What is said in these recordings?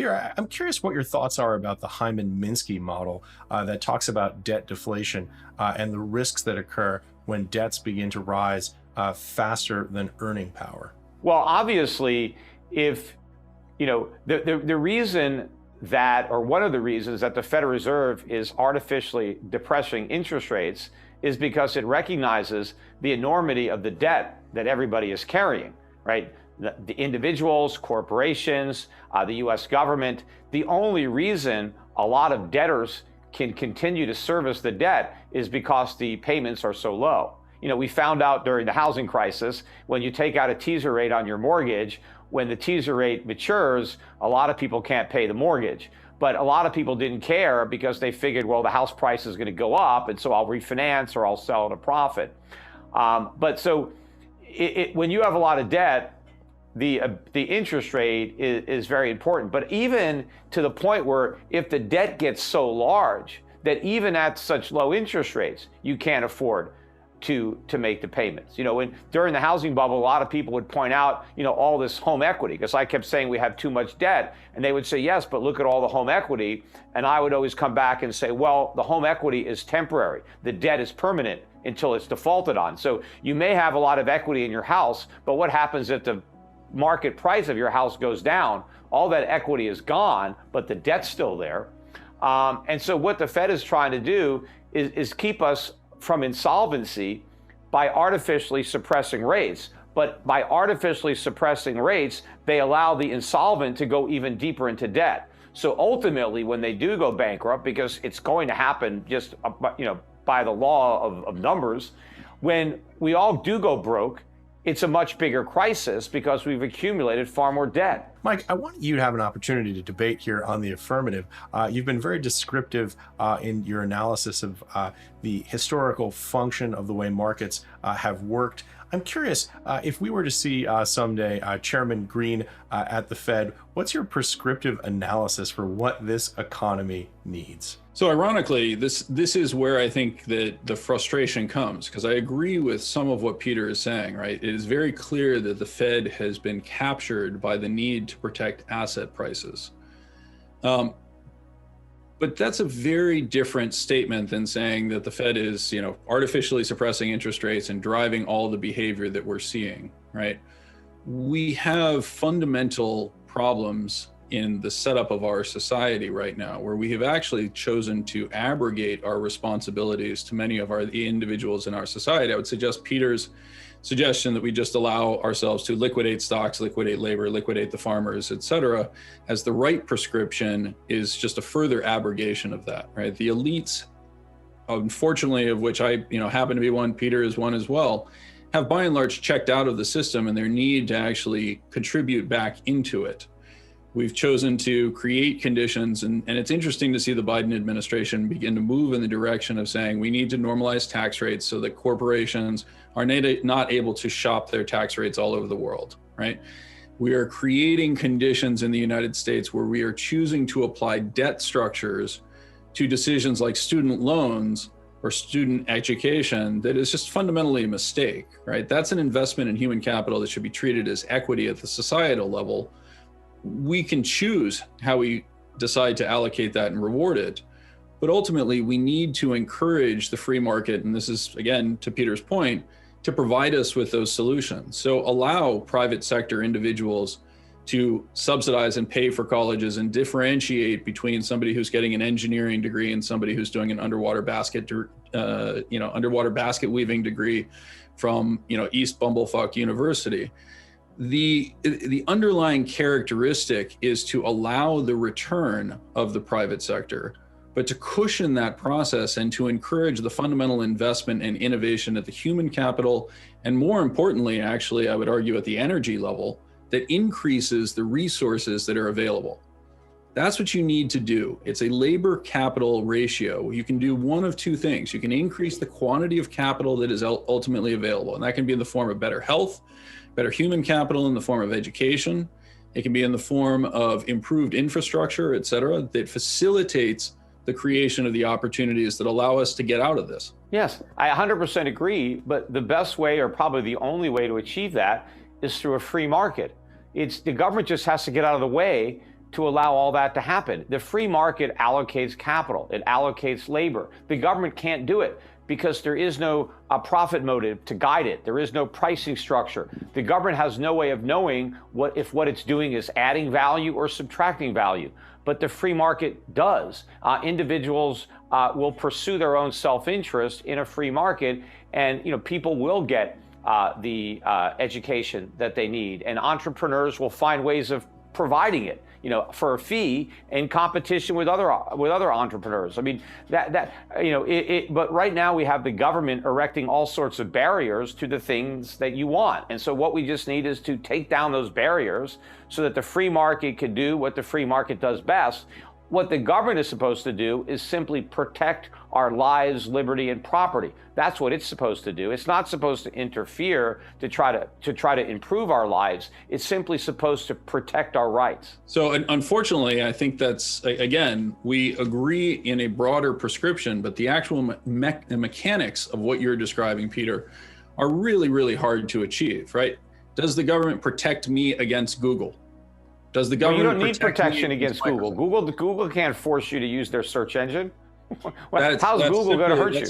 Peter, I'm curious what your thoughts are about the Hyman-Minsky model that talks about debt deflation and the risks that occur when debts begin to rise faster than earning power. Well, obviously, if, the reason that, or one of the reasons that the Federal Reserve is artificially depressing interest rates is because it recognizes the enormity of the debt that everybody is carrying, right? The individuals, corporations, the US government. The only reason a lot of debtors can continue to service the debt is because the payments are so low. We found out during the housing crisis, when you take out a teaser rate on your mortgage, when the teaser rate matures, a lot of people can't pay the mortgage. But a lot of people didn't care because they figured, well, the house price is going to go up, and so I'll refinance or I'll sell at a profit. But so when you have a lot of debt, the interest rate is very important. But even to the point where if the debt gets so large that even at such low interest rates, you can't afford to make the payments. During the housing bubble, a lot of people would point out, all this home equity, because I kept saying we have too much debt. And they would say, yes, but look at all the home equity. And I would always come back and say, well, the home equity is temporary. The debt is permanent until it's defaulted on. So you may have a lot of equity in your house, but what happens if the market price of your house goes down? All that equity is gone, but the debt's still there. And so what the Fed is trying to do is keep us from insolvency by artificially suppressing rates. But by artificially suppressing rates, they allow the insolvent to go even deeper into debt. So ultimately, when they do go bankrupt, because it's going to happen just by the law of numbers, when we all do go broke, it's a much bigger crisis because we've accumulated far more debt. Mike, I want you to have an opportunity to debate here on the affirmative. You've been very descriptive in your analysis of the historical function of the way markets have worked. I'm curious, if we were to see someday Chairman Green at the Fed, what's your prescriptive analysis for what this economy needs? So ironically, this is where I think that the frustration comes, because I agree with some of what Peter is saying, right? It is very clear that the Fed has been captured by the need to protect asset prices. But that's a very different statement than saying that the Fed is, artificially suppressing interest rates and driving all the behavior that we're seeing, right? We have fundamental problems in the setup of our society right now, where we have actually chosen to abrogate our responsibilities to many of the individuals in our society. I would suggest Peter's suggestion that we just allow ourselves to liquidate stocks, liquidate labor, liquidate the farmers, et cetera, as the right prescription is just a further abrogation of that, right? The elites, unfortunately, of which I happen to be one, Peter is one as well, have by and large checked out of the system and their need to actually contribute back into it. We've chosen to create conditions, and it's interesting to see the Biden administration begin to move in the direction of saying we need to normalize tax rates so that corporations are not able to shop their tax rates all over the world, right? We are creating conditions in the United States where we are choosing to apply debt structures to decisions like student loans or student education that is just fundamentally a mistake, right? That's an investment in human capital that should be treated as equity at the societal level. We can choose how we decide to allocate that and reward it. But ultimately, we need to encourage the free market. And this is, again, to Peter's point, to provide us with those solutions. So allow private sector individuals to subsidize and pay for colleges and differentiate between somebody who's getting an engineering degree and somebody who's doing an underwater basket weaving degree from, East Bumblefuck University. The underlying characteristic is to allow the return of the private sector, but to cushion that process and to encourage the fundamental investment and innovation at the human capital, and more importantly, actually, I would argue at the energy level, that increases the resources that are available. That's what you need to do. It's a labor capital ratio. You can do one of two things. You can increase the quantity of capital that is ultimately available, and that can be in the form of better health, better human capital in the form of education. It can be in the form of improved infrastructure, et cetera, that facilitates the creation of the opportunities that allow us to get out of this. Yes, I 100% agree, but the best way, or probably the only way to achieve that, is through a free market. The government just has to get out of the way to allow all that to happen. The free market allocates capital, it allocates labor. The government can't do it because there is no profit motive to guide it. There is no pricing structure. The government has no way of knowing if what it's doing is adding value or subtracting value. But the free market does. Individuals will pursue their own self-interest in a free market, and people will get the education that they need, and entrepreneurs will find ways of providing it, for a fee in competition with other entrepreneurs. I mean, but right now we have the government erecting all sorts of barriers to the things that you want. And so what we just need is to take down those barriers so that the free market can do what the free market does best. What the government is supposed to do is simply protect our lives, liberty, and property. That's what it's supposed to do. It's not supposed to interfere to try to improve our lives. It's simply supposed to protect our rights. So unfortunately, I think that's, again, we agree in a broader prescription, but the actual mechanics of what you're describing, Peter, are really, really hard to achieve, right? Does the government protect me against Google? Does the government? You don't need protection against Google. Google can't force you to use their search engine. How's Google going to hurt you?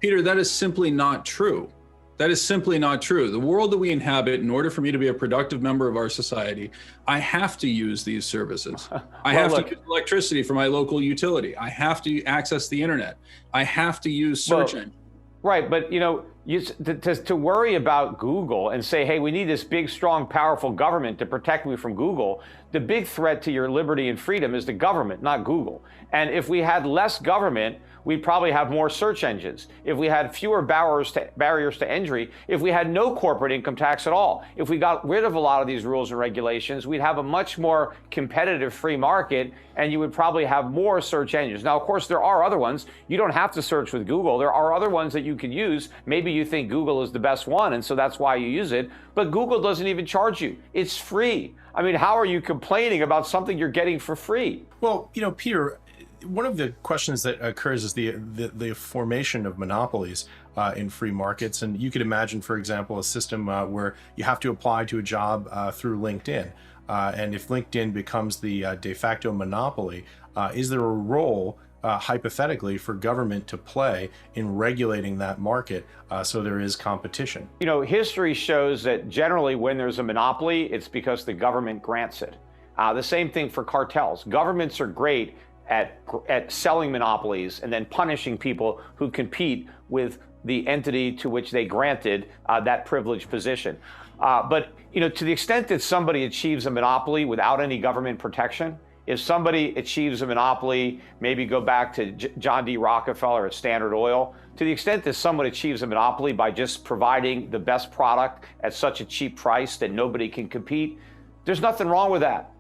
Peter, that is simply not true. That is simply not true. The world that we inhabit, in order for me to be a productive member of our society, I have to use these services. I have to use electricity for my local utility. I have to access the internet. I have to use search engine. Right, but to worry about Google and say, hey, we need this big, strong, powerful government to protect me from Google, the big threat to your liberty and freedom is the government, not Google. And if we had less government, we'd probably have more search engines. If we had fewer barriers to entry, if we had no corporate income tax at all, if we got rid of a lot of these rules and regulations, we'd have a much more competitive free market, and you would probably have more search engines. Now, of course, there are other ones. You don't have to search with Google. There are other ones that you can use. Maybe you think Google is the best one, and so that's why you use it. But Google doesn't even charge you. It's free. I mean, how are you complaining about something you're getting for free? Well, Peter, one of the questions that occurs is the formation of monopolies in free markets. And you could imagine, for example, a system where you have to apply to a job through LinkedIn. And if LinkedIn becomes the de facto monopoly, is there a role, hypothetically, for government to play in regulating that market so there is competition? History shows that generally when there's a monopoly, it's because the government grants it. The same thing for cartels. Governments are great at selling monopolies and then punishing people who compete with the entity to which they granted that privileged position. But to the extent that somebody achieves a monopoly without any government protection, if somebody achieves a monopoly, maybe go back to John D. Rockefeller at Standard Oil, to the extent that someone achieves a monopoly by just providing the best product at such a cheap price that nobody can compete, there's nothing wrong with that.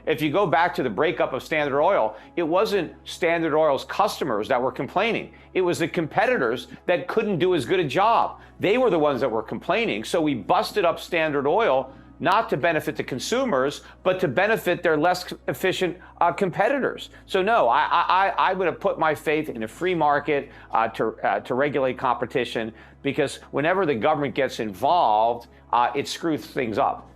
If you go back to the breakup of Standard Oil, it wasn't Standard Oil's customers that were complaining. It was the competitors that couldn't do as good a job. They were the ones that were complaining. So we busted up Standard Oil, not to benefit the consumers, but to benefit their less efficient competitors. So no, I would have put my faith in a free market to regulate competition, because whenever the government gets involved, it screws things up.